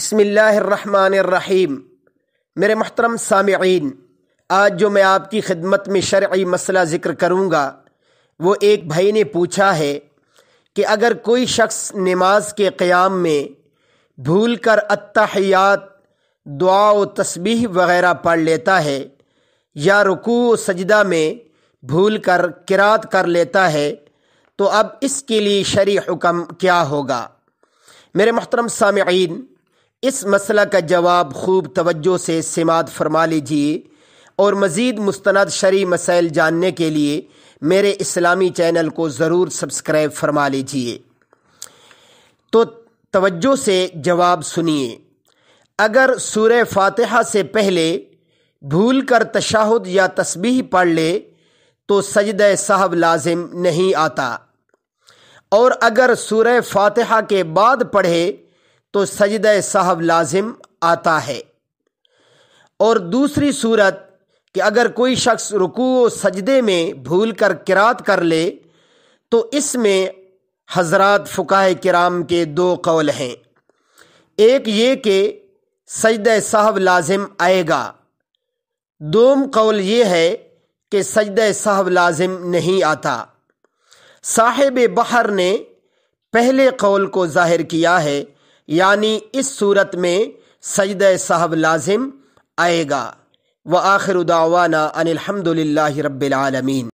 بسم اللہ الرحمن الرحیم۔ میرے محترم سامعین، آج جو میں آپ کی خدمت میں شرعی مسئلہ ذکر کروں گا وہ ایک بھائی نے پوچھا ہے کہ اگر کوئی شخص نماز کے قیام میں بھول کر التحیات، دعا و تسبیح وغیرہ پڑھ لیتا ہے یا رکوع و سجدہ میں بھول کر قرات کر لیتا ہے تو اب اس کے لیے شرعی حکم کیا ہوگا؟ میرے محترم سامعین، اس مسئلہ کا جواب خوب توجہ سے سماعت فرما لیجیے اور مزید مستند شرعی مسائل جاننے کے لیے میرے اسلامی چینل کو ضرور سبسکرائب فرما لیجیے۔ تو توجہ سے جواب سنیے۔ اگر سورہ فاتحہ سے پہلے بھول کر تشہد یا تسبیح پڑھ لے تو سجدہ سہو لازم نہیں آتا، اور اگر سورہ فاتحہ کے بعد پڑھے تو سجدہ سہو لازم آتا ہے۔ اور دوسری صورت کہ اگر کوئی شخص رکوع و سجدے میں بھول کر قرات کر لے تو اس میں حضرات فقہائے کرام کے دو قول ہیں۔ ایک یہ کہ سجدہ سہو لازم آئے گا، دوم قول یہ ہے کہ سجدہ سہو لازم نہیں آتا۔ صاحب بحر نے پہلے قول کو ظاہر کیا ہے، یعنی اس صورت میں سجدہ سہو لازم آئے گا۔ وآخر دعوانا ان الحمد للہ رب العالمین۔